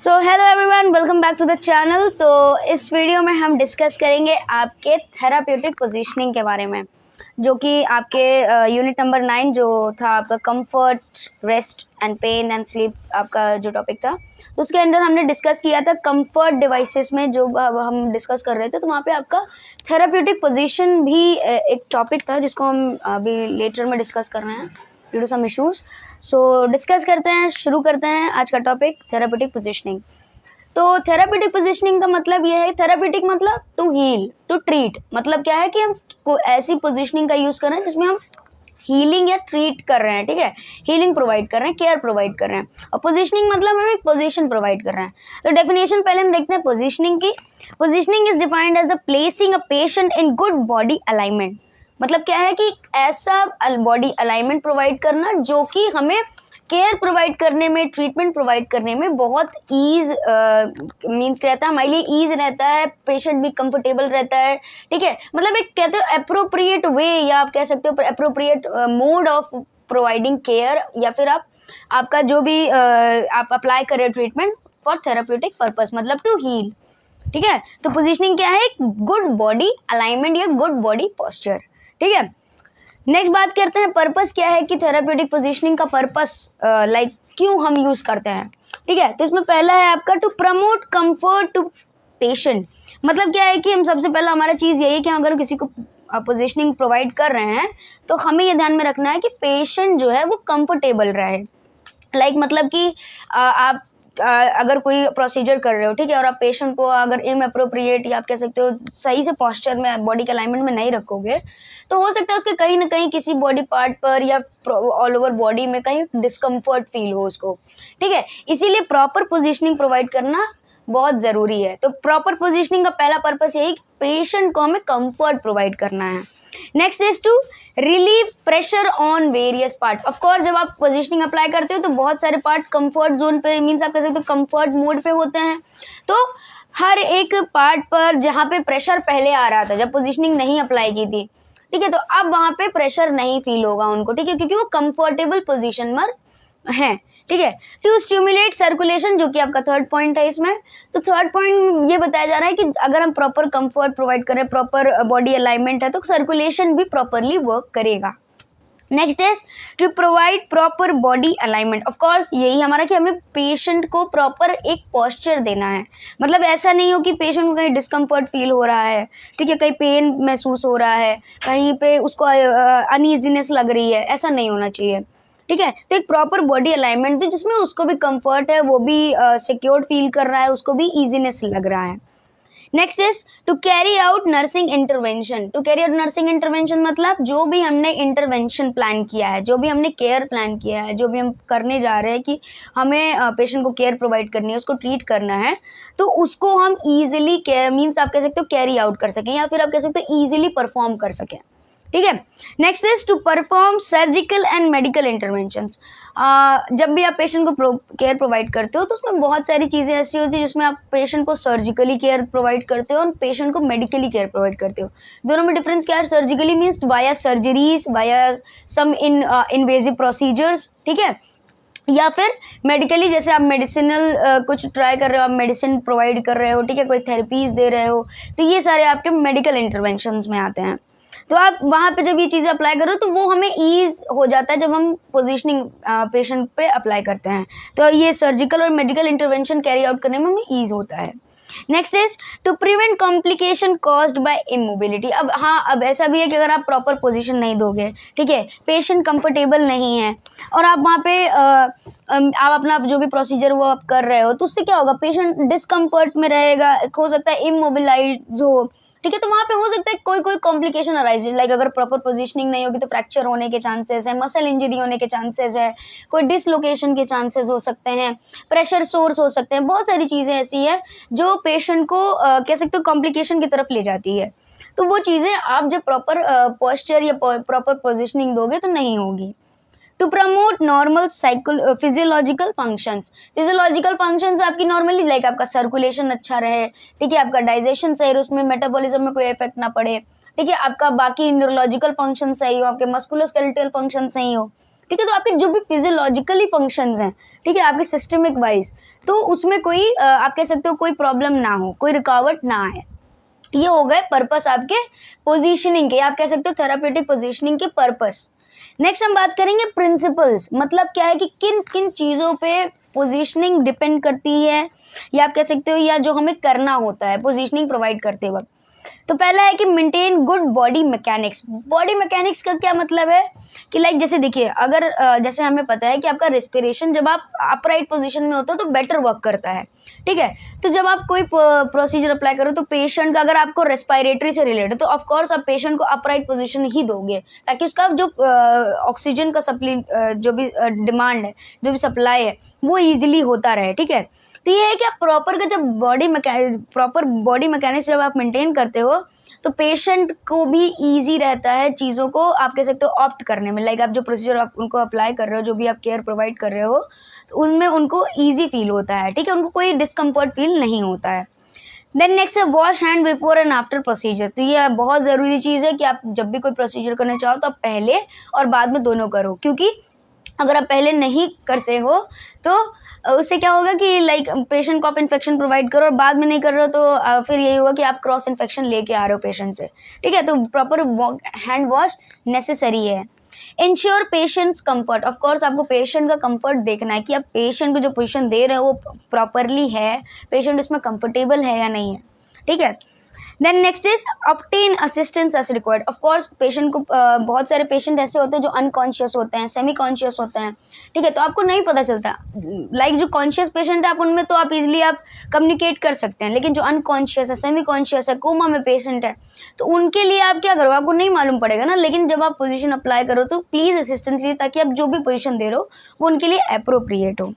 So hello everyone, welcome back to the channel. तो इस video में हम डिस्कस करेंगे आपके थेराप्यूटिक पोजीशनिंग के बारे में, जो कि आपके यूनिट नंबर 9 जो था आपका comfort, rest and pain and sleep आपका जो टॉपिक था, तो उसके अंदर हमने डिस्कस किया था कंफर्ट डिवाइसेस में। जो हम डिस्कस कर रहे थे तो वहाँ पे आपका थेराप्यूटिक पोजीशन भी एक टॉपिक था जिसको हम अभी लेटर में डिस्कस कर रहे हैं due to some issues. So discuss करते हैं, शुरू करते हैं आज का टॉपिक थेराप्यूटिक पोजीशनिंग। तो थेराप्यूटिक पोजीशनिंग का मतलब ये है, थेराप्यूटिक मतलब टू हील, टू ट्रीट। मतलब क्या है कि हम ऐसी पोजीशनिंग का यूज़ कर रहे हैं जिसमें हम हीलिंग या ट्रीट कर रहे हैं, ठीक है, हीलिंग प्रोवाइड कर रहे हैं, केयर प्रोवाइड कर रहे हैं। और पोजीशनिंग मतलब हम एक पोजीशन प्रोवाइड कर रहे हैं। तो डेफिनेशन पहले हम देखते हैं पोजीशनिंग की। Positioning is defined as the placing a patient in good body alignment. मतलब क्या है कि ऐसा बॉडी अलाइनमेंट प्रोवाइड करना जो कि हमें केयर प्रोवाइड करने में, ट्रीटमेंट प्रोवाइड करने में बहुत ईज मीन्स रहता है, हमारे लिए ईज रहता है, पेशेंट भी कंफर्टेबल रहता है, ठीक है। मतलब एक कहते हो अप्रोप्रिएट वे, या आप कह सकते हो appropriate mode of providing care, या फिर आपका जो भी आप अप्लाई करें ट्रीटमेंट फॉर थेराप्यूटिक पर्पस, मतलब टू हील, ठीक है। तो पोजीशनिंग क्या है? गुड बॉडी अलाइनमेंट या गुड बॉडी पोस्चर, ठीक है। नेक्स्ट बात करते हैं पर्पस क्या है कि थेराप्यूटिक पोजीशनिंग का पर्पस लाइक क्यों हम यूज़ करते हैं, ठीक है। तो इसमें पहला है आपका to promote comfort to patient. मतलब क्या है कि हम सबसे पहला हमारा चीज़ यही है कि अगर किसी को पोजीशनिंग प्रोवाइड कर रहे हैं तो हमें ये ध्यान में रखना है कि पेशेंट जो है वो कंफर्टेबल रहे। लाइक मतलब कि आप अगर कोई प्रोसीजर कर रहे हो, ठीक है, और आप पेशेंट को अगर इनअप्रोप्रिएट या आप कह सकते हो सही से पोस्चर में, बॉडी के अलाइनमेंट में नहीं रखोगे तो हो सकता है उसके कहीं ना कहीं किसी बॉडी पार्ट पर या ऑल ओवर बॉडी में कहीं डिस्कम्फर्ट फील हो उसको, ठीक है। इसीलिए प्रॉपर पोजीशनिंग प्रोवाइड करना बहुत ज़रूरी है। तो प्रॉपर पोजीशनिंग का पहला पर्पस यही कि पेशेंट को हमें कंफर्ट प्रोवाइड करना है। Next is to relieve pressure on various part. Of course जब आप पोजीशनिंग अप्लाई करते हो तो बहुत सारे पार्ट कंफर्ट जोन पे, मीन्स आप कह सकते हो कंफर्ट मोड पे होते हैं। तो हर एक पार्ट पर जहाँ पे प्रेशर पहले आ रहा था जब पोजीशनिंग नहीं अप्लाई की थी, ठीक है, तो अब वहाँ पे प्रेशर नहीं फील होगा उनको, ठीक है, क्योंकि वो कंफर्टेबल पोजीशन में हैं, ठीक है। टू स्टिमुलेट सर्कुलेशन, जो कि आपका थर्ड पॉइंट है इसमें। तो थर्ड पॉइंट ये बताया जा रहा है कि अगर हम प्रॉपर कंफर्ट प्रोवाइड करें, प्रॉपर बॉडी अलाइनमेंट है, तो सर्कुलेशन भी प्रॉपरली वर्क करेगा। Next is to provide proper body alignment. Of course यही हमारा कि हमें पेशेंट को प्रॉपर एक पोस्चर देना है। मतलब ऐसा नहीं हो कि पेशेंट को कहीं डिस्कम्फर्ट फील हो रहा है, ठीक है, कहीं पेन महसूस हो रहा है, कहीं पे उसको अनईजीनेस लग रही है, ऐसा नहीं होना चाहिए, ठीक है। तो एक प्रॉपर बॉडी अलाइनमेंट दे जिसमें उसको भी कंफर्ट है, वो भी सिक्योर्ड फील कर रहा है, उसको भी ईजीनेस लग रहा है। Next is to carry out nursing intervention. To carry out nursing intervention मतलब जो भी हमने इंटरवेंशन प्लान किया है, जो भी हमने केयर प्लान किया है, जो भी हम करने जा रहे हैं कि हमें पेशेंट को केयर प्रोवाइड करनी है, उसको ट्रीट करना है, तो उसको हम ईजिली केयर मीन्स आप कह सकते हो कैरी आउट कर सकें, या फिर आप कह सकते हो ईजिली परफॉर्म कर सकें, ठीक है। Next is to perform surgical and medical interventions. जब भी आप पेशेंट को केयर प्रोवाइड करते हो तो उसमें बहुत सारी चीज़ें ऐसी होती है जिसमें आप पेशेंट को सर्जिकली केयर प्रोवाइड करते हो और पेशेंट को मेडिकली केयर प्रोवाइड करते हो। दोनों में डिफरेंस क्या है? Surgically means via surgeries, via some invasive procedures, ठीक है, या फिर मेडिकली जैसे आप मेडिसिनल कुछ ट्राई कर रहे हो, आप मेडिसिन प्रोवाइड कर रहे हो, ठीक है, कोई थेरेपीज़ दे रहे हो, तो ये सारे आपके मेडिकल इंटरवेंशंस में आते हैं। तो आप वहाँ पे जब ये चीज़ें अप्लाई करो तो वो हमें ईज हो जाता है जब हम पोजीशनिंग पेशेंट पे अप्लाई करते हैं, तो ये सर्जिकल और मेडिकल इंटरवेंशन कैरी आउट करने में हमें ईज होता है। Next is to prevent complication caused by immobility. अब हाँ, अब ऐसा भी है कि अगर आप प्रॉपर पोजीशन नहीं दोगे, ठीक है, पेशेंट कंफर्टेबल नहीं है और आप वहाँ पे आप अपना जो भी प्रोसीजर वो आप कर रहे हो, तो उससे क्या होगा? पेशेंट डिस्कम्फर्ट में रहेगा, हो सकता है इमोबिलाइज हो, ठीक है। तो वहाँ पे हो सकता है कोई कॉम्प्लिकेशन अराइज, लाइक अगर प्रॉपर पोजीशनिंग नहीं होगी तो फ्रैक्चर होने के चांसेस है, मसल इंजरी होने के चांसेस है, कोई डिसलोकेशन के चांसेस हो सकते हैं, प्रेशर सोर्स हो सकते हैं, बहुत सारी चीज़ें ऐसी है जो पेशेंट को कह सकते हो कॉम्प्लिकेशन की तरफ ले जाती है। तो वो चीज़ें आप जब प्रॉपर पोस्चर या प्रॉपर पोजिशनिंग दोगे तो नहीं होगी। To promote normal physiological functions. Physiological functions आपकी नॉर्मली लाइक आपका सर्कुलेशन अच्छा रहे, ठीक है, आपका डाइजेशन सही रहे, उसमें मेटाबॉलिज्म में कोई इफेक्ट ना पड़े, ठीक है, आपका बाकी न्यूरोलॉजिकल फंक्शन सही हो, आपके मस्कुलोस्केलेटल फंक्शन सही हो, ठीक है। तो आपके जो भी फिजियोलॉजिकली फंक्शंस हैं, ठीक है, आपके सिस्टमिक वाइज, तो उसमें कोई आप कह सकते हो कोई प्रॉब्लम ना हो, कोई रुकावट ना आए। ये हो गए पर्पस आपके पोजीशनिंग के, आप कह सकते हो थेराप्यूटिक पोजीशनिंग के पर्पस। नेक्स्ट हम बात करेंगे प्रिंसिपल्स, मतलब क्या है कि किन किन चीज़ों पे पोजीशनिंग डिपेंड करती है, या आप कह सकते हो या जो हमें करना होता है पोजीशनिंग प्रोवाइड करते वक्त। तो पहला है कि maintain good body mechanics. Body mechanics का क्या मतलब है कि लाइक जैसे देखिए, अगर जैसे हमें पता है कि आपका रेस्पिरेशन जब आप अपराइट पोजीशन में होते हो तो बेटर वर्क करता है, ठीक है। तो जब आप कोई प्रोसीजर अप्लाई करो तो पेशेंट का, अगर आपको रेस्पिरेटरी से रिलेटेड, तो ऑफ कोर्स आप पेशेंट को अपराइट पोजीशन ही दोगे, ताकि उसका जो ऑक्सीजन का जो भी डिमांड है, जो भी सप्लाई है, वो ईजिली होता रहे, ठीक है। तो ये है कि आप प्रॉपर का जब प्रॉपर बॉडी मैकेनिक्स जब आप मेंटेन करते हो तो पेशेंट को भी इजी रहता है चीज़ों को आप कह सकते हो ऑप्ट करने में। लाइक आप जो प्रोसीजर आप उनको अप्लाई कर रहे हो, जो भी आप केयर प्रोवाइड कर रहे हो, तो उनमें उनको ईजी फील होता है, ठीक है, उनको कोई डिस्कम्फर्ट फील नहीं होता है। देन नेक्स्ट है wash hand before and after procedure. तो ये बहुत ज़रूरी चीज़ है कि आप जब भी कोई प्रोसीजर करना चाहो तो आप पहले और बाद में दोनों करो, क्योंकि अगर आप पहले नहीं करते हो तो उससे क्या होगा कि लाइक पेशेंट को आप इन्फेक्शन प्रोवाइड करो और बाद में नहीं कर रहे हो तो फिर यही होगा कि आप क्रॉस इन्फेक्शन लेके आ रहे हो पेशेंट से, ठीक है। तो प्रॉपर हैंड वॉश नेसेसरी है। Ensure patients comfort, of course आपको पेशेंट का कंफर्ट देखना है कि आप पेशेंट को जो पोजीशन दे रहे हो वो प्रॉपरली है, पेशेंट उसमें कंफर्टेबल है या नहीं है, ठीक है। Then next is obtain assistance as required. Of course patient को बहुत सारे पेशेंट ऐसे होते हैं जो अनकॉन्शियस होते हैं, सेमी कॉन्शियस होते हैं, ठीक है, तो आपको नहीं पता चलता। लाइक जो कॉन्शियस पेशेंट है आप उनमें तो आप इजीली आप कम्युनिकेट कर सकते हैं, लेकिन जो अनकॉन्शियस है, सेमी कॉन्शियस है, कोमा में पेशेंट है, तो उनके लिए आप क्या करो, आपको नहीं मालूम पड़ेगा ना। लेकिन जब आप पोजीशन अप्लाई करो तो प्लीज़ असिस्टेंस लीजिए, ताकि आप जो भी पोजीशन दे रहे हो वो उनके लिए अप्रोप्रिएट हो।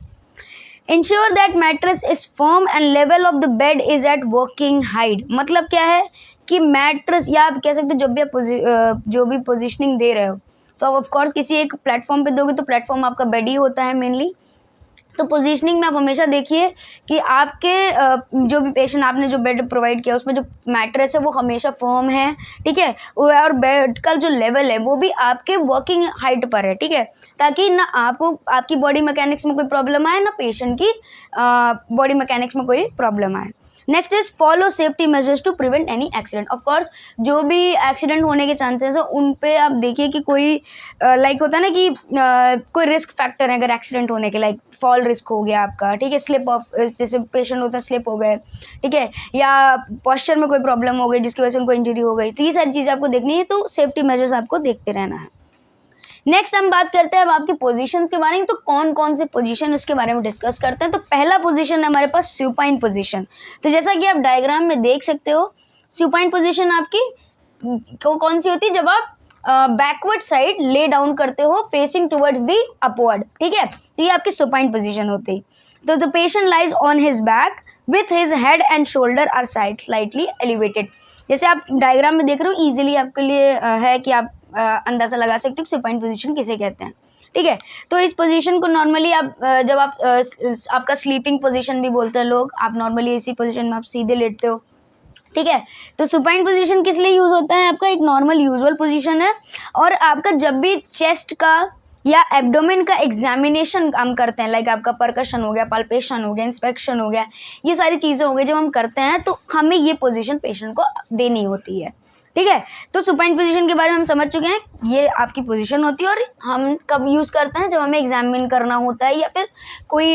Ensure that mattress is firm and level of the bed is at working height। मतलब क्या है कि मैट्रेस, या आप कह सकते हो जब भी आप जो भी पोजीशनिंग दे रहे हो तो ऑफ कोर्स किसी एक प्लेटफॉर्म पे दोगे तो प्लेटफॉर्म आपका बेड ही होता है मेनली। तो पोजीशनिंग में आप हमेशा देखिए कि आपके जो भी पेशेंट आपने जो बेड प्रोवाइड किया उसमें जो मैट्रेस है वो हमेशा फर्म है, ठीक है, और बेड का जो लेवल है वो भी आपके वर्किंग हाइट पर है, ठीक है, ताकि ना आपको आपकी बॉडी मैकेनिक्स में कोई प्रॉब्लम आए, ना पेशेंट की बॉडी मैकेनिक्स में कोई प्रॉब्लम आए। Next is follow safety measures to prevent any accident. Of course जो भी एक्सीडेंट होने के चांसेस है उन पे आप देखिए कि कोई लाइक होता है ना कि कोई रिस्क फैक्टर है अगर एक्सीडेंट होने के, लाइक फॉल रिस्क हो गया आपका, ठीक है, स्लिप ऑफ, जैसे पेशेंट होता है स्लिप हो गए, ठीक है, या पोस्चर में कोई प्रॉब्लम हो गई जिसकी वजह से उनको इंजरी हो गई, तो ये सारी चीज़ें आपको देखनी है, तो सेफ्टी मेजर्स आपको देखते रहना है। नेक्स्ट हम बात करते हैं अब आपकी पोजीशंस के बारे में। तो कौन कौन से पोजीशन उसके बारे में डिस्कस करते हैं। तो पहला पोजीशन है हमारे पास सुपाइन पोजीशन। तो जैसा कि आप डायग्राम में देख सकते हो, सुपाइन पोजीशन आपकी कौन सी होती है, जब आप बैकवर्ड साइड ले डाउन करते हो फेसिंग टुवर्ड्स दी अपवर्ड, ठीक है, तो ये आपकी सुपाइन पोजीशन होती है। तो the patient lies on his back with his head and shoulder are slightly elevated. जैसे आप डायग्राम में देख रहे हो, इजीली आपके लिए है कि आप अंदाज़ा लगा सकते हो सुपाइन पोजीशन किसे कहते हैं, ठीक है। तो इस पोजीशन को नॉर्मली आप जब आप आपका स्लीपिंग पोजीशन भी बोलते हैं लोग, आप नॉर्मली इसी पोजीशन में आप सीधे लेटते हो, ठीक है। तो सुपाइन पोजीशन किस लिए यूज़ होता है, आपका एक नॉर्मल यूजुअल पोजीशन है, और आपका जब भी चेस्ट का या एब्डोमेन का एग्जामिनेशन हम करते हैं, लाइक आपका परकशन हो गया, पाल्पेशन हो गया, इंस्पेक्शन हो गया, ये सारी चीज़ें हो गई, जब हम करते हैं तो हमें ये पोजीशन पेशेंट को देनी होती है, ठीक है। तो सुपाइन पोजीशन के बारे में हम समझ चुके हैं, ये आपकी पोजीशन होती है, और हम कब यूज़ करते हैं, जब हमें एग्जामिन करना होता है या फिर कोई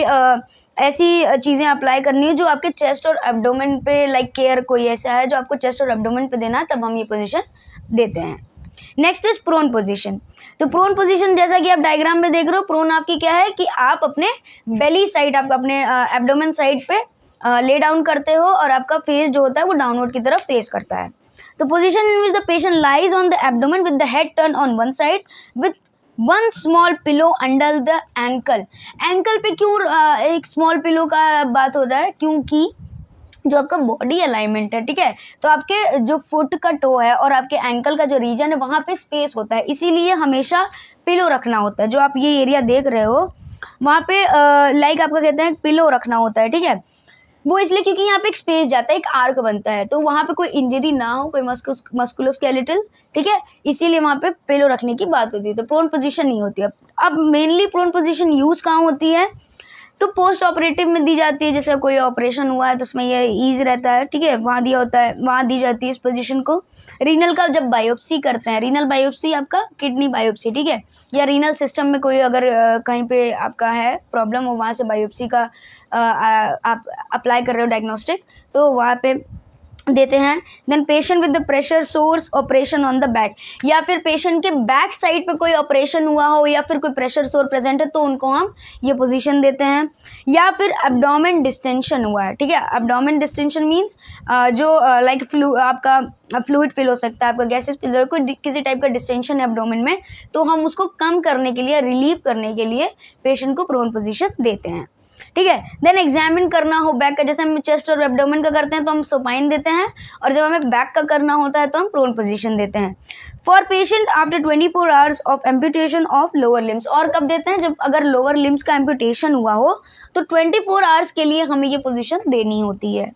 ऐसी चीज़ें अप्लाई करनी हो जो आपके चेस्ट और एब्डोमेन पे, लाइक केयर कोई ऐसा है जो आपको चेस्ट और एब्डोमेन पे देना है, तब हम ये पोजीशन देते हैं। Next is prone position. तो प्रोन पोजीशन जैसा कि आप डायग्राम में देख रहे हो, प्रोन आपकी क्या है कि आप अपने बेली साइड, आप अपने एब्डोमेन साइड पे ले डाउन करते हो और आपका फेस जो होता है वो डाउनवर्ड की तरफ फेस करता है। तो position in which the patient lies on the abdomen with the head turn on one side with one small pillow under the ankle. Ankle पे क्यों एक स्मॉल पिलो का बात हो रहा है, क्योंकि जो आपका बॉडी अलाइनमेंट है, ठीक है, तो आपके जो फुट का टो है और आपके एंकल का जो रीजन है वहाँ पे स्पेस होता है, इसीलिए हमेशा पिलो रखना होता है। जो आप ये एरिया देख रहे हो वहाँ पे लाइक आपका कहते हैं पिलो रखना होता है, ठीक है, वो इसलिए क्योंकि यहाँ पे एक स्पेस जाता है, एक आर्क बनता है, तो वहाँ पे कोई इंजरी ना हो, कोई मस्कुलोस्केलेटल, ठीक है, इसीलिए वहाँ पे पिलो रखने की बात होती है। तो प्रोन पोजीशन नहीं होती है। अब मेनली प्रोन पोजीशन यूज़ कहाँ होती है, तो पोस्ट ऑपरेटिव में दी जाती है। जैसे कोई ऑपरेशन हुआ है तो उसमें ये ईज रहता है, ठीक है, वहाँ दिया होता है, वहाँ दी जाती है इस पोजीशन को। रीनल का जब बायोप्सी करते हैं, रीनल बायोप्सी आपका किडनी बायोप्सी, ठीक है, या रीनल सिस्टम में कोई अगर कहीं पे आपका है प्रॉब्लम हो, वहाँ से बायोप्सी का आप अप्लाई कर रहे हो डायग्नोस्टिक, तो वहाँ पे देते हैं। Then patient with the pressure source operation on the back, या फिर पेशेंट के बैक साइड पे कोई ऑपरेशन हुआ हो या फिर कोई प्रेशर सोर्स प्रेजेंट है तो उनको हम ये पोजीशन देते हैं। या फिर एब्डोमेन डिस्टेंशन हुआ है, ठीक है, एब्डोमेन डिस्टेंशन मींस जो लाइक आपका फ्लूइड फिल हो सकता है, आपका गैसेस फिल, कोई किसी टाइप का डिस्टेंशन है एब्डोमेन में, तो हम उसको कम करने के लिए, रिलीव करने के लिए पेशेंट को प्रोन पोजीशन देते हैं, ठीक है। देन एग्जामिन करना हो बैक का, जैसे हम चेस्ट और एब्डोमेन का करते हैं तो हम सुपाइन देते हैं, और जब हमें बैक का करना होता है तो हम प्रोन पोजीशन देते हैं। For patient after 24 hours of amputation of lower limbs, और कब देते हैं, जब अगर लोअर लिम्स का एम्पुटेशन हुआ हो तो 24 आवर्स के लिए हमें ये पोजीशन देनी होती है,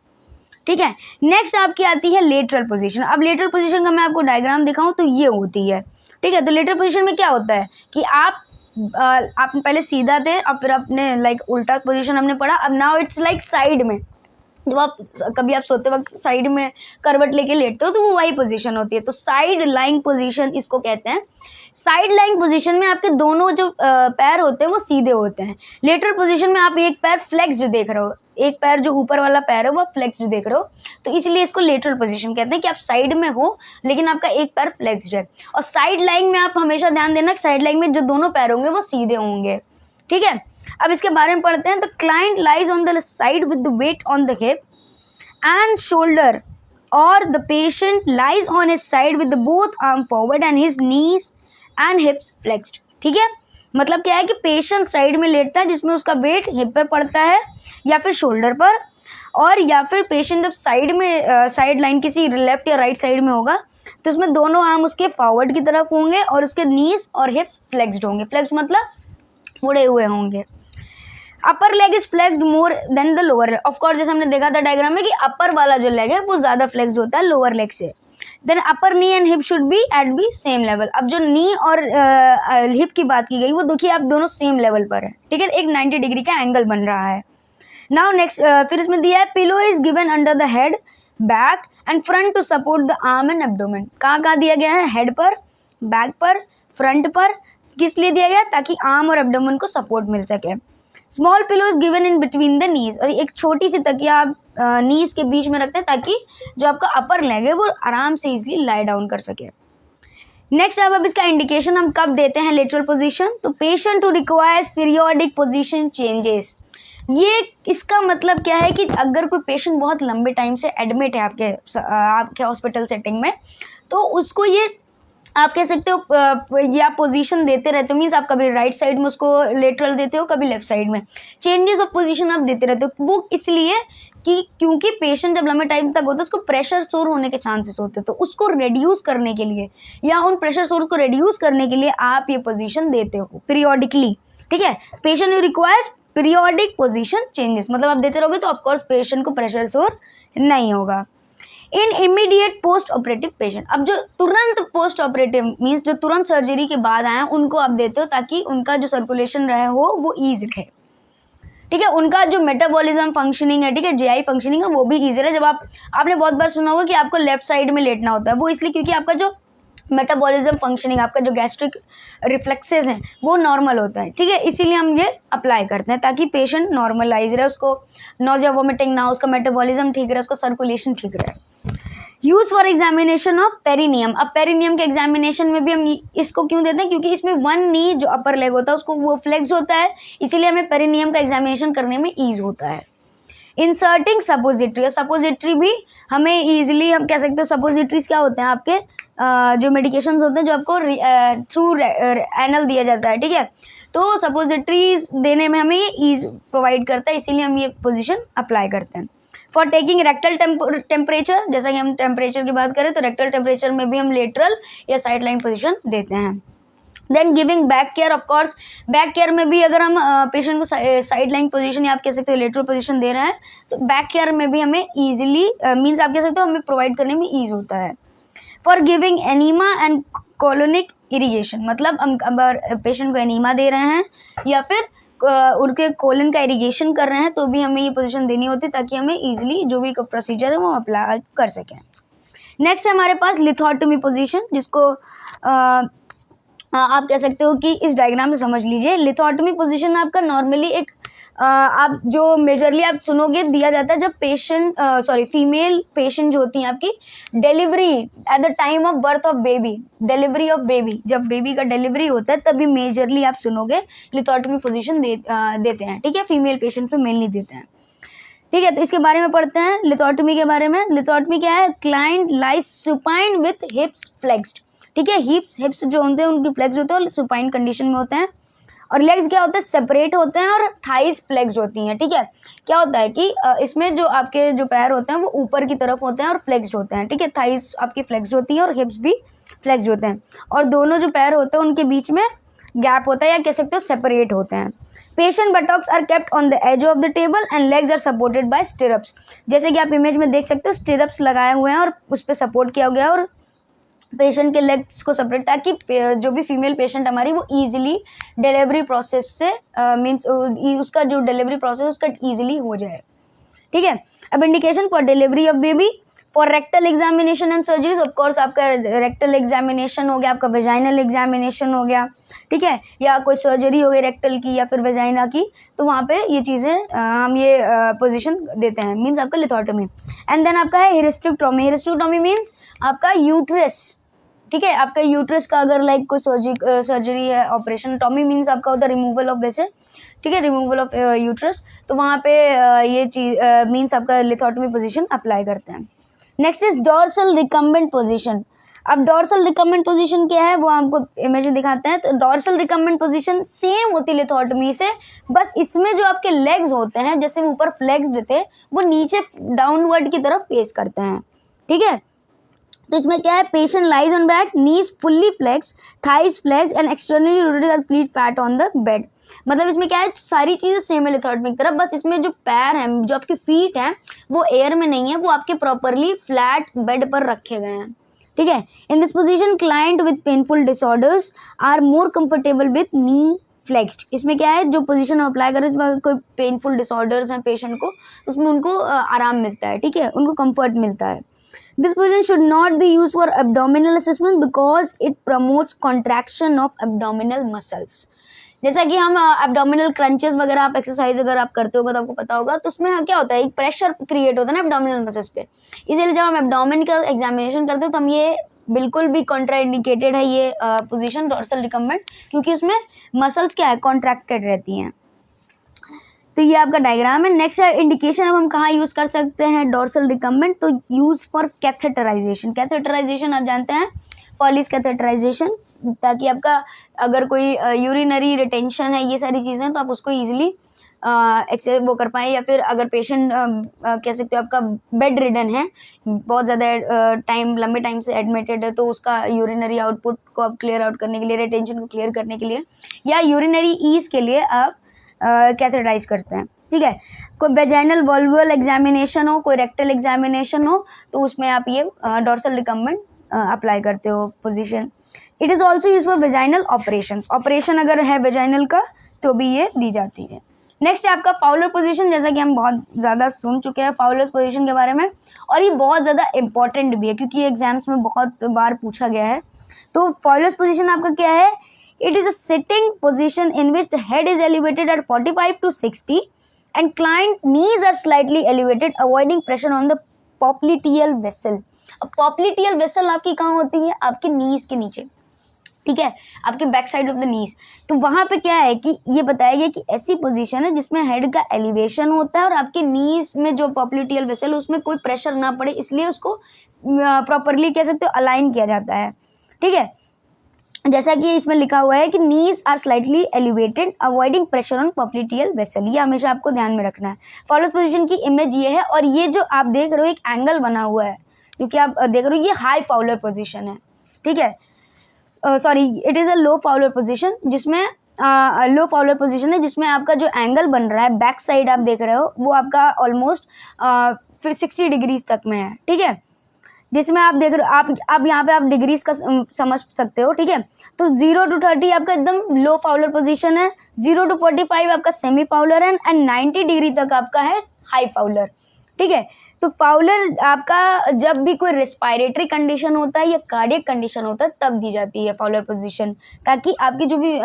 ठीक है। नेक्स्ट आपकी आती है लेटरल पोजीशन। अब लेटरल पोजीशन का मैं आपको डायग्राम दिखाऊं तो ये होती है, ठीक है। तो लेटरल पोजीशन में क्या होता है कि आप पहले सीधा थे, अब फिर अपने लाइक उल्टा पोजीशन हमने पढ़ा, अब नाउ इट्स लाइक साइड में, जब आप कभी आप सोते वक्त साइड में करवट लेके लेटते हो तो वो वही पोजीशन होती है, तो साइड लाइंग पोजीशन इसको कहते हैं। साइड लाइंग पोजीशन में आपके दोनों जो पैर होते हैं वो सीधे होते हैं। लेटरल पोजीशन में आप एक पैर फ्लेक्स जो देख रहे हो, एक पैर जो ऊपर वाला पैर है वो फ्लेक्स जो देख रहे हो, तो इसलिए इसको लेटरल पोजीशन कहते हैं कि आप साइड में हो लेकिन आपका एक पैर फ्लेक्स्ड है। और साइड लाइंग में आप हमेशा ध्यान देना, साइड लाइंग में जो दोनों पैर होंगे वो सीधे होंगे, ठीक है। अब इसके बारे में पढ़ते हैं। तो client lies on the side with the weight on the hip and shoulder, और the patient lies on his side with both arm forward and his knees and hips flexed, ठीक है। मतलब क्या है कि पेशेंट साइड में लेटता है जिसमें उसका वेट हिप पर पड़ता है या फिर शोल्डर पर, और या फिर पेशेंट जब साइड में साइड लाइन किसी लेफ्ट या राइट साइड में होगा तो उसमें दोनों आर्म उसके फॉरवर्ड की तरफ होंगे और उसके नीज और हिप्स फ्लेक्स्ड होंगे। फ्लेक्स्ड मतलब मुड़े हुए होंगे। Upper leg is flexed more than the lower. Of course जैसे हमने देखा था डायग्राम में कि अपर वाला जो लेग है वो ज़्यादा फ्लेक्स्ड होता है लोअर लेग से। Then upper knee and hip should be at be same level. अब जो नी और हिप की बात की गई वो देखिए आप दोनों सेम लेवल पर है, ठीक है, एक 90 डिग्री का एंगल बन रहा है। नाउ नेक्स्ट फिर इसमें दिया है pillow is given under the head, back and front to support the arm and abdomen. कहाँ दिया गया है, हेड पर, बैक पर, फ्रंट पर। किस लिए दिया गया, ताकि आर्म और एब्डोमेन को सपोर्ट मिल सके। Small pillow is given in between the knees, और एक छोटी सी तकिया आप नीज के बीच में रखते हैं ताकि जो आपका अपर लेग है वो आराम से इजिली लाई डाउन कर सके। नेक्स्ट अब इसका इंडिकेशन हम कब देते हैं लेटरल पोजीशन, तो patient to requires periodic position changes. ये इसका मतलब क्या है कि अगर कोई पेशेंट बहुत लंबे टाइम से एडमिट है आपके हॉस्पिटल सेटिंग में, तो उसको ये आप कह सकते हो या पोजीशन देते रहते हो, मीन्स आप कभी राइट साइड में उसको लेटरल देते हो, कभी लेफ्ट साइड में, चेंजेस ऑफ पोजीशन आप देते रहते हो। वो इसलिए कि क्योंकि पेशेंट जब लंबे टाइम तक होता है उसको प्रेशर सोर होने के चांसेस होते हैं, तो उसको रिड्यूस करने के लिए या उन प्रेशर सोर्स को रिड्यूस करने के लिए आप ये पोजीशन देते हो पीरियोडिकली, ठीक है। Patient you requires periodic position changes, मतलब आप देते रहोगे तो ऑफकोर्स पेशेंट को प्रेशर सोर नहीं होगा। इन इमीडिएट पोस्ट ऑपरेटिव पेशेंट, अब जो तुरंत पोस्ट ऑपरेटिव मीन्स जो तुरंत सर्जरी के बाद आए हैं उनको आप देते हो ताकि उनका जो सर्कुलेशन रहे हो वो ईज रहे, ठीक है। उनका जो मेटाबॉलिज्म फंक्शनिंग है, ठीक है, जीआई फंक्शनिंग है, वो भी ईजी रहे। जब आपने बहुत बार सुना होगा कि आपको लेफ्ट साइड में लेटना होता है, वो इसलिए क्योंकि आपका जो मेटाबॉलिज्म फंक्शनिंग, आपका जो गैस्ट्रिक रिफ्लेक्सेस हैं वो नॉर्मल होता है, ठीक है। इसीलिए हम ये अप्लाई करते हैं ताकि पेशेंट नॉर्मलाइज रहे, उसको नोजिया वोमिटिंग ना हो, उसका मेटाबॉलिज्म ठीक रहे, उसका सर्कुलेशन ठीक रहे। Use for examination of perineum. अब पेरिनियम के एग्जामिनेशन में भी हम इसको क्यों देते हैं, क्योंकि इसमें वन नी जो अपर लेग होता है उसको वो फ्लेक्स होता है, इसीलिए हमें पेरिनियम का एग्जामिनेशन करने में ईज होता है। इंसर्टिंग सपोजिटरी, और सपोजिटरी भी हमें ईजिली हम कह सकते हो, सपोजिटरीज क्या होते हैं आपके जो मेडिकेशंस होते हैं जो आपको थ्रू एनल दिया जाता है, ठीक है। तो सपोजिटरीज देने में हमें ईज प्रोवाइड करता है, इसीलिए हम ये पोजीशन अप्लाई करते हैं। फॉर टेकिंग रेक्टल टेम्परेचर, जैसा कि हम टेम्परेचर की बात करें तो रेक्टल टेम्परेचर में भी हम लेटरल या साइड लाइन पोजिशन देते हैं। Then giving back care, of course back care में भी अगर हम पेशेंट को साइड लाइन पोजीशन या आप कह सकते हो लेटरल पोजीशन दे रहे हैं तो बैक केयर में भी हमें ईजिली मीन्स आप कह सकते हो हमें प्रोवाइड करने में ईज होता है। For giving enema and colonic irrigation, मतलब हम अगर पेशेंट को एनीमा दे रहे हैं या फिर उनके कोलन का इरिगेशन कर रहे हैं तो भी हमें ये पोजीशन देनी होती है ताकि हमें इजीली जो भी प्रोसीजर है वो अप्लाई कर सकें। नेक्स्ट है हमारे पास लिथोटमी पोजीशन, जिसको आप कह सकते हो कि इस डायग्राम से समझ लीजिए। लिथोटमी पोजीशन आपका नॉर्मली एक आप जो मेजरली आप सुनोगे दिया जाता है जब पेशेंट फीमेल पेशेंट जो होती हैं आपकी delivery at the time of birth of baby, delivery of baby, जब बेबी का डिलीवरी होता है तभी मेजरली आप सुनोगे लिथोटमी पोजीशन देते हैं। ठीक है, फीमेल पेशेंट पे मेनली देते हैं। ठीक है, तो इसके बारे में पढ़ते हैं लिथोटमी के बारे में। लिथोटमी क्या है? Client lies supine with हिप्स flexed. ठीक है, हिप्स जो होते हैं उनकी फ्लेक्स होते हैं और सुपाइन कंडीशन में होते हैं, और लेग्स क्या होते हैं? सेपरेट होते हैं, और थाइज फ्लेक्स्ड होती हैं। ठीक है, क्या होता है कि इसमें जो आपके जो पैर होते हैं वो ऊपर की तरफ होते हैं और फ्लेक्स्ड होते हैं। ठीक है, थाइज आपकी फ्लेक्स्ड होती है और हिप्स भी फ्लेक्स्ड होते हैं, और दोनों जो पैर होते हैं उनके बीच में गैप होता है या कह सकते हो सेपरेट होते हैं। Patient buttocks are kept on the edge of the table and legs are supported by stirrups. जैसे कि आप इमेज में देख सकते हो स्टिरप्स लगाए हुए हैं और उस पर सपोर्ट किया गया है, और पेशेंट के लेग्स को सेपरेट, ताकि जो भी फीमेल पेशेंट हमारी वो इजीली डिलीवरी प्रोसेस से मींस उसका जो डिलीवरी प्रोसेस उसका इजीली हो जाए। ठीक है, अब indication for delivery of baby, for rectal examination and surgeries, of course आपका रेक्टल एग्जामिनेशन हो गया, आपका वेजाइनल एग्जामिनेशन हो गया। ठीक है, या कोई सर्जरी हो गई रेक्टल की या फिर वेजाइना की, तो वहाँ पे ये चीज़ें हम ये पोजीशन देते हैं, मींस आपका लिथोटमी। एंड देन आपका है हिस्टेरेक्टोमी। हिस्टेरेक्टोमी मींस आपका यूट्रस। ठीक है, आपका यूट्रस का अगर लाइक कोई सर्जरी है, ऑपरेशन, टॉमी मींस आपका होता है रिमूवल ऑफ वैसे, ठीक है, रिमूवल ऑफ यूट्रस, तो वहाँ पे ये चीज मींस आपका लिथोटमी पोजीशन अप्लाई करते हैं। Next is dorsal recumbent position. अब डॉर्सल रिकम्बेंट पोजीशन क्या है वो आपको इमेज में दिखाते हैं। तो डॉर्सल रिकम्बेंट पोजीशन सेम होती है लिथोटमी से, बस इसमें जो आपके लेग्स होते हैं जैसे ऊपर फ्लेक्स्ड थे वो नीचे डाउनवर्ड की तरफ फेस करते हैं। ठीक है, तो इसमें क्या है? Patient lies on back, knees fully flexed, thighs flexed and externally rotated fleet fat on the bed. मतलब इसमें क्या है? सारी चीजें सेम है लिथोटमी की तरफ, बस इसमें जो पैर हैं, जो आपकी फीट हैं, वो एयर में नहीं है, वो आपके प्रॉपरली फ्लैट बेड पर रखे गए हैं। ठीक है, in this position client with painful disorders are more comfortable with knee flexed. इसमें क्या है? जो पोजीशन अप्लाई करें, इसमें कोई पेनफुल डिसऑर्डर्स हैं पेशेंट को, उसमें उनको आराम मिलता है। ठीक है, उनको कंफर्ट मिलता है। This position should not be used for abdominal assessment because it promotes contraction of abdominal muscles. जैसा कि हम एब्डोमिनल क्रंचेस वगैरह आप एक्सरसाइज अगर आप करते होगा तो आपको पता होगा, तो उसमें क्या होता है? एक प्रेशर क्रिएट होता है ना एब्डोमिनल मसल्स पे। इसलिए जब हम एब्डोमेन का एग्जामिनेशन करते हैं तो हम ये बिल्कुल भी कॉन्ट्राइंडिकेटेड है ये पोजीशन डॉर्सल रिकम्बेंट, क्योंकि उसमें मसल्स क्या है? कॉन्ट्रैक्टेड रहती हैं। तो ये आपका डायग्राम है। नेक्स्ट है इंडिकेशन। अब हम कहाँ यूज़ कर सकते हैं डॉर्सल रिकम्बेंट? तो यूज़ फॉर कैथेटराइजेशन। कैथेटराइजेशन आप जानते हैं, फॉलिस कैथेटराइजेशन, ताकि आपका अगर कोई यूरिनरी रिटेंशन है, ये सारी चीज़ें, तो आप उसको ईजिली वो कर पाएँ। या फिर अगर पेशेंट कह सकते हो आपका बेड रिडन है, बहुत ज़्यादा टाइम लंबे टाइम से एडमिटेड है, तो उसका यूरिनरी आउटपुट को आप क्लियर आउट करने के लिए, रिटेंशन को क्लियर करने के लिए, या यूरिनरी ईज के लिए आप कैथेटराइज करते हैं। ठीक है, कोई वेजाइनल वॉल्वुअल एग्जामिनेशन हो, कोई रेक्टल एग्जामिनेशन हो, तो उसमें आप ये डॉर्सल रिकम्बेंट अप्लाई करते हो position. It is also use for vaginal operations. Operation अगर है वेजाइनल का तो भी ये दी जाती है। नेक्स्ट है आपका फाउलर पोजीशन। जैसा कि हम बहुत ज़्यादा सुन चुके हैं फाउलर पोजीशन के बारे में, और ये बहुत ज़्यादा इंपॉर्टेंट भी है क्योंकि एग्जाम्स में बहुत बार पूछा गया है। तो फाउलर पोजीशन आपका क्या है? It is a sitting position in which the head is elevated at 45 to 60 and client knees are slightly elevated, avoiding pressure on the popliteal vessel. अब popliteal vessel आपकी कहाँ होती है? आपके नीज के नीचे। ठीक है, आपके back side of the knees. तो वहाँ पे क्या है कि ये बताया गया कि ऐसी पोजीशन है जिसमें हेड का एलिवेशन होता है और आपके नीज में जो popliteal vessel है उसमें कोई प्रेशर ना पड़े, इसलिए उसको प्रॉपरली कह सकते हो अलाइन किया जाता है। ठीक है, जैसा कि इसमें लिखा हुआ है कि knees are slightly elevated, avoiding pressure on popliteal vessel. ये हमेशा आपको ध्यान में रखना है। फाउलर पोजीशन की इमेज ये है, और ये जो आप देख रहे हो एक एंगल बना हुआ है, क्योंकि आप देख रहे हो ये हाई फाउलर पोजीशन है। ठीक है, sorry, it is a low Fowler position, जिसमें लो फाउलर पोजीशन है जिसमें आपका जो एंगल बन रहा है बैक साइड आप देख रहे हो वो आपका ऑलमोस्ट 60 डिग्रीज तक में है। ठीक है, जिसमें आप देख रहे हो, आप यहाँ पे आप डिग्रीज का समझ सकते हो, ठीक है। तो 0 to 30 आपका एकदम लो फाउलर पोजीशन है, 0 to 45 आपका सेमी फाउलर है, एंड 90 डिग्री तक आपका है हाई फाउलर, ठीक है। तो फाउलर आपका जब भी कोई रेस्पिरेटरी कंडीशन होता है या कार्डियक कंडीशन होता है तब दी जाती है फाउलर पोजीशन, ताकि आपकी जो भी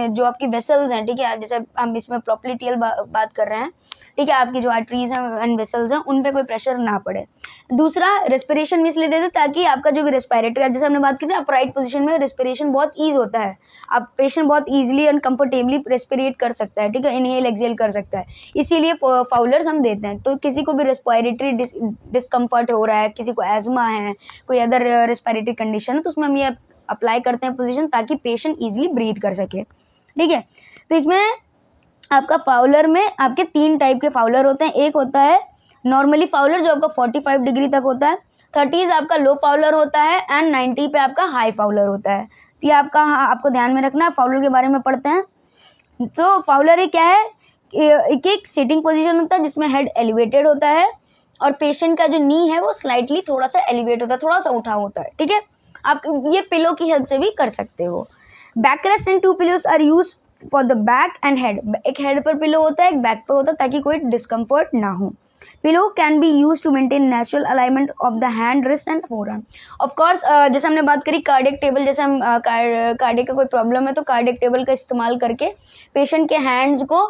जो आपकी वेसल्स हैं, ठीक है, जैसे हम इसमें प्रोप्लिटियल बात कर रहे हैं, ठीक है, आपकी जो आर्टरीज हैं एंड वेसल्स हैं उन पे कोई प्रेशर ना पड़े। दूसरा, रेस्पिरेशन भी इसलिए देते ताकि आपका जो भी रेस्पिरेटरी, जैसे हमने बात की थी अपराइट पोजीशन में रेस्पिरेशन बहुत ईज होता है, आप पेशेंट बहुत ईजिली एंड कंफर्टेबली रेस्पिरेट कर सकता है, ठीक है, इनहेल एक्सहेल कर सकता है, इसीलिए फाउलर्स हम देते हैं। तो किसी को भी रेस्पिरेटरी डिस्कम्फर्ट हो रहा है, किसी को एजमा है, कोई अदर रेस्पिरेटरी कंडीशन है, तो उसमें हम ये अप्लाई करते हैं पोजीशन ताकि पेशेंट ईजिली ब्रीथ कर सके, ठीक है। तो इसमें आपका फाउलर में आपके 3 टाइप के फाउलर होते हैं। एक होता है नॉर्मली फाउलर जो आपका 45 डिग्री तक होता है, 30 आपका लो फाउलर होता है, एंड 90 पे आपका हाई फाउलर होता है। तो ये आपको ध्यान में रखना है। फाउलर के बारे में पढ़ते हैं। तो फाउलर ये क्या है, एक सिटिंग पोजीशन होता है जिसमें हेड एलिवेटेड होता है और पेशेंट का जो नी है वो स्लाइटली थोड़ा सा एलिवेट होता है, थोड़ा सा उठा होता है, ठीक है। आप ये पिलो की हेल्प से भी कर सकते हो। Backrest and 2 pillows are use for the back and head. एक हेड पर पिलो होता है, एक बैक पर होता है, ताकि कोई डिस्कम्फर्ट ना हो। Pillow can be use to maintain natural alignment of the hand, wrist and forearm. Of course जैसे हमने बात करी कार्डियक टेबल, जैसे हम कार्डियक का कोई प्रॉब्लम है तो कार्डियक टेबल का इस्तेमाल करके पेशेंट के हैंड्स को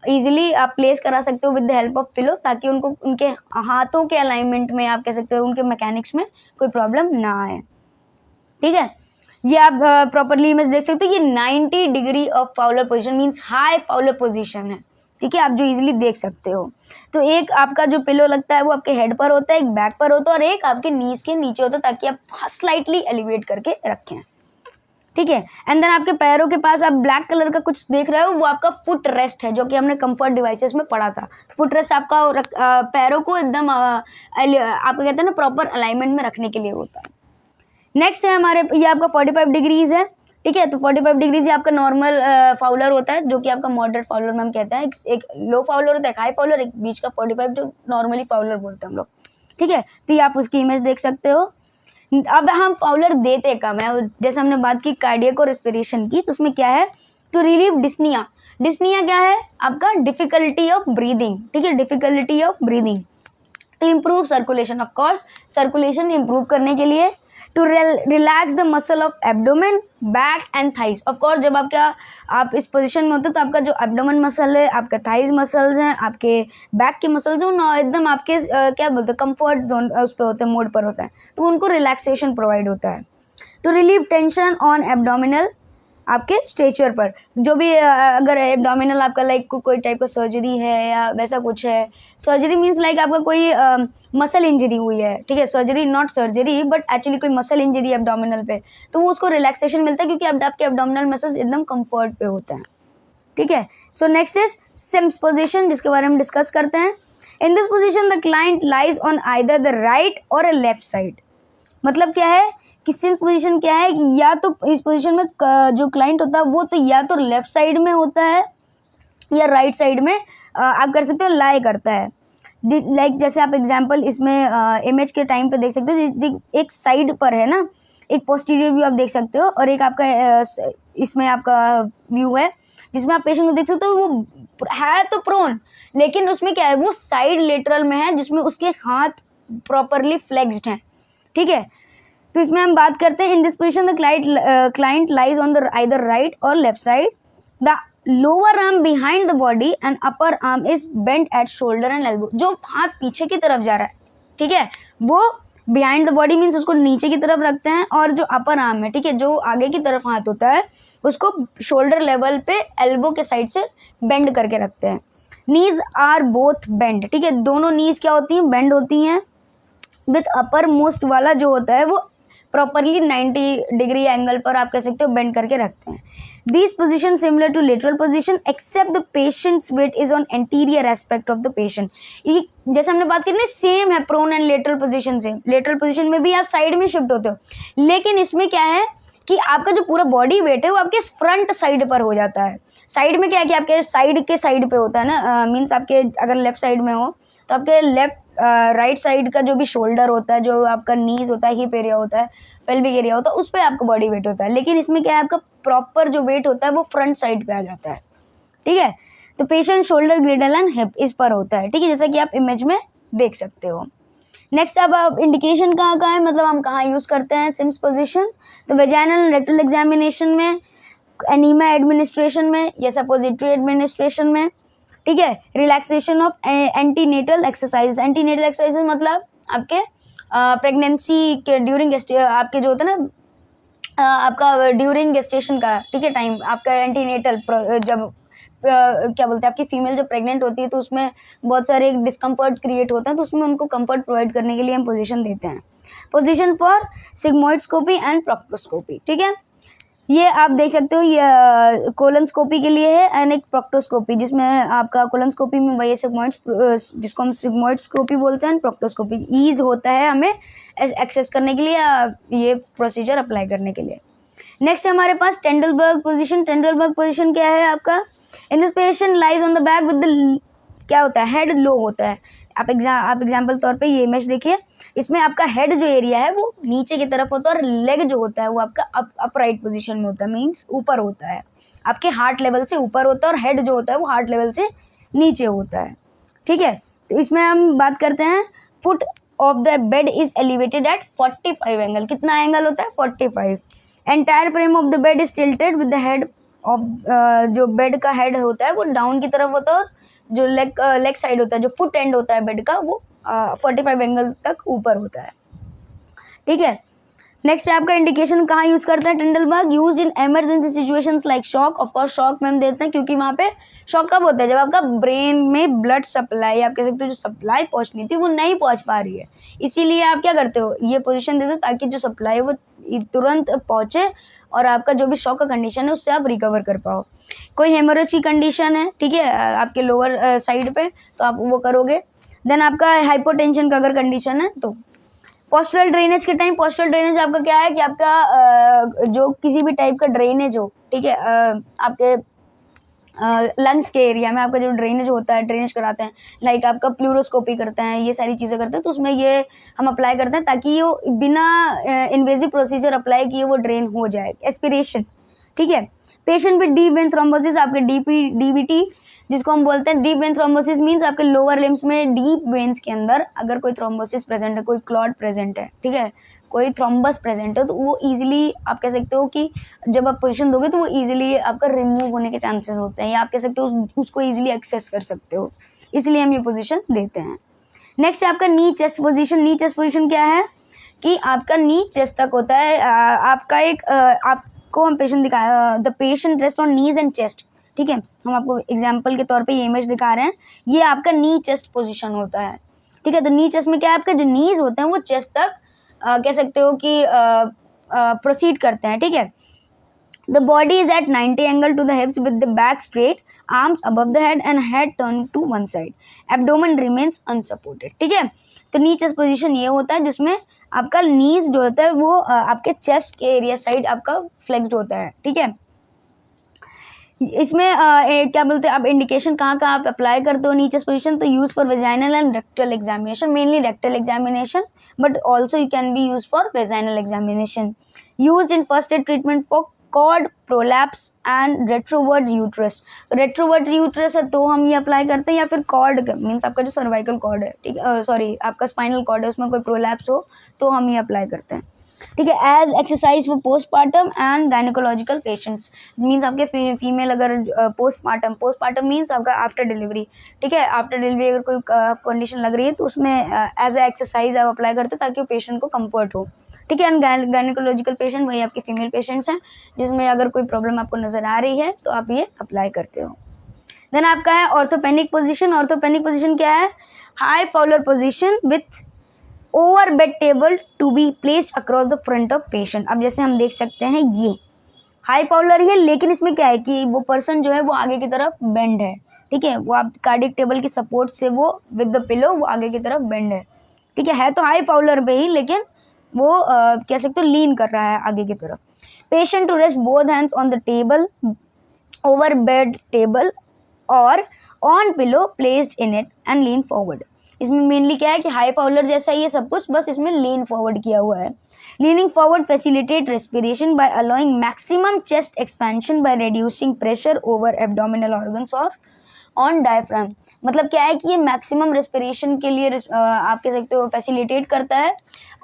ईजिली आप प्लेस करा सकते हो with the help of pillow, ताकि उनको उनके हाथों के अलाइनमेंट में, आप कह सकते हो उनके मैकेनिक्स में कोई प्रॉब्लम ना आए, ठीक है। ये आप प्रॉपरली इमेज देख सकते हो। ये 90 degree of Fowler position means high Fowler position है, ठीक है, आप जो इजीली देख सकते हो। तो एक आपका जो पिलो लगता है वो आपके हेड पर होता है, एक बैक पर होता है और एक आपके नीज के नीचे होता है, ताकि आप स्लाइटली एलिवेट करके रखें, ठीक है। एंड देन आपके पैरों के पास आप ब्लैक कलर का कुछ देख रहे हो, वो आपका फुट रेस्ट है, जो कि हमने कंफर्ट डिवाइसेस में पढ़ा था। फुट रेस्ट आपका पैरों को एकदम आपको कहते हैं ना प्रॉपर अलाइनमेंट में रखने के लिए होता है। नेक्स्ट है हमारे, ये आपका 45 डिग्रीज है, ठीक है। तो 45 डिग्रीज ये आपका नॉर्मल फाउलर होता है, जो कि आपका मॉडरेट फाउलर में हम कहते हैं। एक लो फाउलर होता है, एक हाई फाउलर, एक बीच का 45 जो नॉर्मली फाउलर बोलते हैं हम लोग, ठीक है। तो ये आप उसकी इमेज देख सकते हो। अब हम फाउलर देते कम है, जैसे हमने बात की कार्डियक और रेस्पिरेशन की, तो उसमें क्या है, टू रिलीव डिस्निया। डिस्निया क्या है, आपका डिफिकल्टी ऑफ ब्रीदिंग, ठीक है, difficulty of breathing. To improve circulation, of course circulation improve करने के लिए। To relax the muscle of abdomen, back and thighs. Of course जब आप इस पोजीशन में होते हो तो आपका जो एब्डोमेन मसल है, आपका थाइज मसल्स हैं, आपके बैक के मसल्स हैं, एकदम आपके क्या बोलते हैं कंफर्ट जोन उस पर होते हैं, मोड पर होता है, तो उनको रिलैक्सेशन प्रोवाइड होता है। To relieve tension on abdominal, आपके स्ट्रेचर पर, जो भी अगर एब्डोमिनल आपका लाइक कोई टाइप का सर्जरी है या वैसा कुछ है, सर्जरी मीन्स लाइक आपका कोई मसल इंजरी हुई है, ठीक है, surgery not surgery but actually कोई मसल इंजरी एब्डोमिनल पे, तो वो उसको रिलैक्सेशन मिलता है क्योंकि आपके एब्डोमिनल मसल्स एकदम कंफर्ट पे होते हैं, ठीक है। So next is Sims position, जिसके बारे में डिस्कस करते हैं। In this position the client lies on either the right or a left side. मतलब क्या है कि सिम्स पोजीशन क्या है कि या तो इस पोजीशन में जो क्लाइंट होता है वो तो या तो लेफ्ट साइड में होता है या राइट साइड में आप कर सकते हो लाई करता है। लाइक जैसे आप एग्जांपल इसमें इमेज के टाइम पे देख सकते हो, एक साइड पर है ना, एक पोस्टीरियर व्यू आप देख सकते हो और एक आपका इसमें आपका व्यू है जिसमें आप पेशेंट को देख सकते हो। वो है तो प्रोन, लेकिन उसमें क्या है, वो साइड लेटरल में है जिसमें उसके हाथ प्रॉपरली फ्लेक्स्ड हैं, ठीक है। तो इसमें हम बात करते हैं in this position the client lies on the either right और left side. The lower arm behind the body and upper arm is bent at shoulder and elbow. जो हाथ पीछे की तरफ जा रहा है, ठीक है, वो बिहाइंड द बॉडी मीन्स उसको नीचे की तरफ रखते हैं, और जो अपर आर्म है, ठीक है, जो आगे की तरफ हाथ होता है उसको शोल्डर लेवल पे एल्बो के साइड से बेंड करके रखते हैं। नीज आर बोथ बेंड, ठीक है, दोनों नीज क्या होती हैं, बेंड होती हैं। विथ अपर मोस्ट वाला जो होता है वो प्रॉपरली 90 डिग्री एंगल पर आप कह सकते हो बेंड करके रखते हैं। This position similar to lateral position except the patient's weight is on anterior aspect of the patient. ये जैसे हमने बात की ना, सेम है प्रोन एंड लेटरल पोजीशन से। लेटरल पोजीशन में भी आप साइड में शिफ्ट होते हो, लेकिन इसमें क्या है कि आपका जो पूरा बॉडी वेट है वो आपके फ्रंट साइड पर हो जाता है। साइड में क्या है कि आपके साइड के साइड पे होता है ना, मीन्स आपके अगर लेफ्ट साइड में हो तो आपके लेफ्ट राइट साइड का जो भी शोल्डर होता है, जो आपका नीज होता है, हिप एरिया होता है, पेल्विक एरिया होता है, उस पर आपका बॉडी वेट होता है। लेकिन इसमें क्या है, आपका प्रॉपर जो वेट होता है वो फ्रंट साइड पे आ जाता है, ठीक है। तो पेशेंट शोल्डर, ग्रिडल एंड हिप इस पर होता है, ठीक है, जैसा कि आप इमेज में देख सकते हो। नेक्स्ट अब आप इंडिकेशन कहाँ है, मतलब हम कहाँ यूज़ करते हैं सिम्स पोजीशन, तो वेजाइनल रेक्टल एग्जामिनेशन में, एनीमा एडमिनिस्ट्रेशन में या सपोजिटरी एडमिनिस्ट्रेशन में, ठीक है। Relaxation of antenatal exercise, antenatal exercise मतलब आपके प्रेगनेंसी के ड्यूरिंग आपके जो होता है ना आपका ड्यूरिंग गेस्टेशन का, ठीक है, टाइम आपका एंटीनेटल जब क्या बोलते हैं आपकी फीमेल जब प्रेग्नेंट होती है तो उसमें बहुत सारे डिस्कम्फर्ट क्रिएट होता है, तो उसमें उनको कंफर्ट प्रोवाइड करने के लिए हम पोजीशन देते हैं। पोजीशन फॉर सिग्मोइडस्कोपी एंड प्रोक्टोस्कोपी, ठीक है, ये आप देख सकते हो, ये कोलनस्कोपी के लिए है एंड एक प्रोक्टोस्कोपी, जिसमें आपका कोलनस्कोपी में वही सिग्मोइड्स जिसको हम सिग्मोइडस्कोपी बोलते हैं, प्रोक्टोस्कोपी ईज होता है हमें एक्सेस करने के लिए, ये प्रोसीजर अप्लाई करने के लिए। नेक्स्ट हमारे पास टेंडलबर्ग पोजीशन। टेंडलबर्ग पोजीशन क्या है आपका, in this patient lies on the back with the, क्या होता है, हेड लो होता है। आप एग्जाम्पल तौर पे ये इमेज देखिए, इसमें आपका हेड जो एरिया है वो नीचे की तरफ होता है और लेग जो होता है वो आपका अपराइट पोजीशन में होता है, मीन्स ऊपर होता है, आपके हार्ट लेवल से ऊपर होता है, और हेड जो होता है वो हार्ट लेवल से नीचे होता है, ठीक है। तो इसमें हम बात करते हैं, foot of the bed is elevated at 45 angle, कितना एंगल होता है 45। Entire frame of the bed is tilted with the head of, जो बेड का हेड होता है वो डाउन की तरफ होता है, और जो लेग साइड होता है, जो फुट एंड होता है बेड का, वो 45 एंगल तक ऊपर होता है, ठीक है। नेक्स्ट आपका इंडिकेशन कहाँ यूज करते हैं Trendelenburg, use in emergency situations like shock. Of course shock में हम देते हैं, क्योंकि वहाँ पे शॉक कब होता है, जब आपका ब्रेन में ब्लड सप्लाई, आप कह सकते हो जो सप्लाई पहुँचनी थी वो नहीं पहुँच पा रही है, इसीलिए आप क्या करते हो, ये पोजीशन देते हो ताकि जो सप्लाई है वो तुरंत पहुँचे और आपका जो भी शॉक का कंडीशन है उससे आप रिकवर कर पाओ। कोई हेमोरेज की कंडीशन है, ठीक है, आपके लोअर साइड पे, तो आप वो करोगे। देन आपका हाइपोटेंशन का अगर कंडीशन है तो पोस्टरल ड्रेनेज के टाइम, पोस्टरल ड्रेनेज आपका क्या है कि आपका जो किसी भी टाइप का ड्रेनेज हो, ठीक है, आपके लंग्स के एरिया में आपका जो ड्रेनेज होता है, ड्रेनेज कराते हैं, लाइक आपका प्लूरोस्कोपी करते हैं, ये सारी चीज़ें करते हैं, तो उसमें ये हम अप्लाई करते हैं ताकि वो बिना इन्वेजिव प्रोसीजर अप्लाई किए वो ड्रेन हो जाए, एस्पिरेशन, ठीक है। Patient with deep vein thrombosis, आपके डीवीटी जिसको हम बोलते हैं, डीप वेन थ्रोम्बोसिस मीन्स आपके लोअर लिम्स में डीप वेन्स के अंदर अगर कोई थ्रोम्बोसिस प्रेजेंट है, कोई क्लॉट प्रेजेंट है, ठीक है, कोई थ्रोम्बस प्रेजेंट है, तो वो इजीली आप कह सकते हो कि जब आप पोजीशन दोगे तो वो इजीली आपका रिमूव होने के चांसेस होते हैं, या आप कह सकते हो उसको इजीली एक्सेस कर सकते हो, इसलिए हम ये पोजीशन देते हैं। नेक्स्ट आपका नी चेस्ट पोजीशन। नी चेस्ट पोजीशन क्या है कि आपका नी चेस्ट तक होता है, आपका एक आपको हम पेशेंट दिखा, the patient rest on knees and chest, ठीक है, हम आपको एग्जाम्पल के तौर पे ये इमेज दिखा रहे हैं, ये आपका नी चेस्ट पोजीशन होता है, ठीक है। तो नी चेस्ट में क्या है, आपका जो नीज होते हैं वो चेस्ट तक कह सकते हो कि प्रोसीड करते हैं, ठीक है। The body is at 90 angle to the hips with the back straight, arms above the head and head turn to one side, abdomen remains unsupported, ठीक है। तो नी चेस्ट पोजीशन ये होता है जिसमें आपका नीज जो होता है वो आपके चेस्ट के एरिया साइड आपका फ्लेक्स्ड होता है, ठीक है। इसमें क्या बोलते हैं, आप इंडिकेशन कहाँ आप अप्लाई करते हो नी चेस्ट पोजीशन, तो use for vaginal and rectal examination, mainly rectal examination, but also you can be use for vaginal examination. Use in first aid treatment for cord prolapse and retroverted uterus. Retroverted uterus है तो हम ये apply करते हैं, या फिर cord means आपका जो सर्वाइकल कॉर्ड है, ठीक है, सॉरी आपका स्पाइनल कॉर्ड है, उसमें कोई प्रोलैप्स हो तो हम ये अप्लाई करते हैं, ठीक है। As exercise for postpartum and gynaecological patients, means आपके फीमेल अगर पोस्टपार्टम मीन्स आपका आफ्टर डिलीवरी, ठीक है, आफ्टर डिलीवरी अगर कोई कंडीशन लग रही है तो उसमें एज ए एक्सरसाइज आप अप्लाई करते हो ताकि पेशेंट को कंफर्ट हो, ठीक है। एंड गायनेकोलॉजिकल पेशेंट वही आपके फीमेल पेशेंट्स हैं जिसमें अगर कोई प्रॉब्लम आपको नज़र आ रही है तो आप ये अप्लाई करते हो। देन आपका है ऑर्थोपेनिक पोजिशन। ऑर्थोपेनिक पोजिशन क्या है, high Fowler position with over bed table to be placed across the front of patient. अब जैसे हम देख सकते हैं ये हाई फॉलोअर ही है, लेकिन इसमें क्या है कि वो पर्सन जो है वो आगे की तरफ बेंड है, ठीक है, वो आप कार्डियक टेबल की सपोर्ट से वो विद द पिलो वो आगे की तरफ बेंड है, ठीक है तो हाई फॉलोअर पे ही, लेकिन वो कह सकते हो लीन कर रहा है आगे की तरफ। Patient to rest both hands on the table, over bed table और on pillow placed in it and lean forward. इसमें मेनली क्या है कि हाई फाउलर जैसा ही है सब कुछ, बस इसमें लीन फॉरवर्ड किया हुआ है। Leaning forward facilitate respiration bye allowing maximum chest expansion by reducing pressure over abdominal organs और ऑन डायफ्राम। मतलब क्या है कि ये मैक्सिमम रेस्पिरेशन के लिए आप कह सकते हो फैसिलिटेट करता है,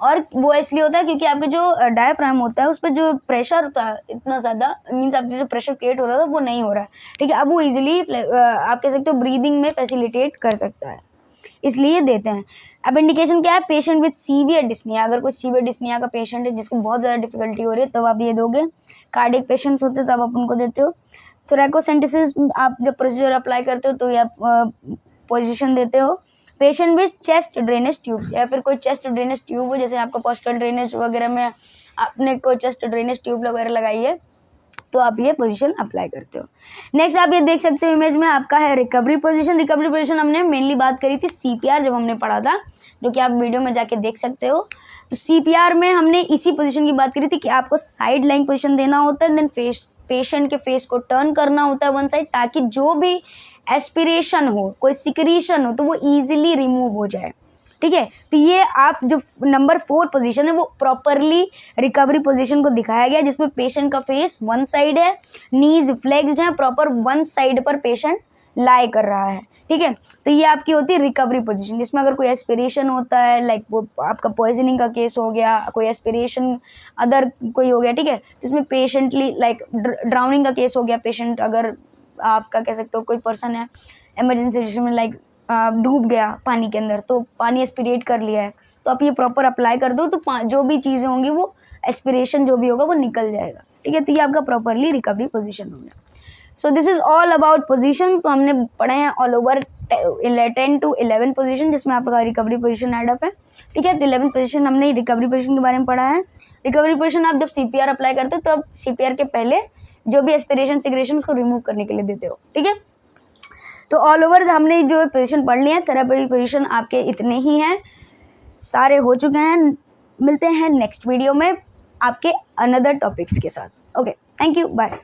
और वो इसलिए होता है क्योंकि आपके जो डायफ्राम होता है उस पर जो प्रेशर होता है इतना ज़्यादा, मीन्स आपके जो प्रेशर क्रिएट हो रहा था वो नहीं हो रहा है, ठीक है। अब वो इजीली आप कह सकते हो ब्रीदिंग में फैसिलिटेट कर सकता है, इसलिए देते हैं। अब इंडिकेशन क्या है, पेशेंट विद सीवियर डिस्निया, अगर कोई सीवियर डिस्निया का पेशेंट है जिसको बहुत ज़्यादा डिफिकल्टी हो रही है तब आप ये दोगे। कार्डियक पेशेंट्स होते हैं तब आप उनको देते हो। थोरैकोसेंटेसिस आप जब प्रोसीजर अप्लाई करते हो तो ये आप पोजीशन देते हो। Patient with chest drainage tube, या फिर कोई चेस्ट ड्रेनेज ट्यूब हो, जैसे आपका पोस्टल ड्रेनेज वगैरह में आपने कोई चेस्ट ड्रेनेज ट्यूब वगैरह लगाई है तो आप ये पोजीशन अप्लाई करते हो। नेक्स्ट आप ये देख सकते हो इमेज में आपका है रिकवरी पोजीशन। रिकवरी पोजीशन हमने मेनली बात करी थी सीपीआर जब हमने पढ़ा था, जो कि आप वीडियो में जाके देख सकते हो। तो सीपीआर में हमने इसी पोजीशन की बात करी थी कि आपको साइड लाइन पोजीशन देना होता है, देन पेशेंट के फेस को टर्न करना होता है वन साइड, ताकि जो भी एस्पिरेशन हो, कोई सिक्रीशन हो, तो वो इजीली रिमूव हो जाए, ठीक है। तो ये आप जो नंबर 4 पोजीशन है वो प्रॉपरली रिकवरी पोजीशन को दिखाया गया, जिसमें पेशेंट का फेस वन साइड है, नीज फ्लेक्स्ड है, प्रॉपर वन साइड पर पेशेंट लाई कर रहा है, ठीक है। तो ये आपकी होती है रिकवरी पोजीशन, जिसमें अगर कोई एस्पिरेशन होता है, लाइक वो आपका पॉइजनिंग का केस हो गया, कोई एस्पिरेशन अदर कोई हो गया, ठीक है, तो इसमें पेशेंटली लाइक ड्राउनिंग का केस हो गया, पेशेंट अगर आपका कह सकते हो कोई पर्सन है इमरजेंसी सिचुएशन में लाइक डूब गया पानी के अंदर, तो पानी एस्पिरेट कर लिया है, तो आप ये प्रॉपर अप्लाई कर दो तो जो भी चीज़ें होंगी वो एस्पिरेशन जो भी होगा वो निकल जाएगा, ठीक है। तो ये आपका प्रॉपरली रिकवरी पोजीशन हो गया। So this is all about position. तो हमने पढ़े हैं ऑल ओवर 10 to 11 पोजीशन, जिसमें आपका रिकवरी पोजीशन एड अप है, ठीक है। तो 11 पोजीशन हमने रिकवरी पोजीशन के बारे में पढ़ा है। रिकवरी पोजीशन आप जब सीपीआर अप्लाई करते हो तो आप सीपीआर के पहले जो भी एस्पिरेशन सिग्रेशन उसको रिमूव करने के लिए देते हो, ठीक है। तो ऑल ओवर हमने जो पोजीशन पढ़ लिए हैं, थेरेपी पोजीशन आपके इतने ही हैं, सारे हो चुके हैं। मिलते हैं नेक्स्ट वीडियो में आपके अनदर टॉपिक्स के साथ। Okay, thank you, bye.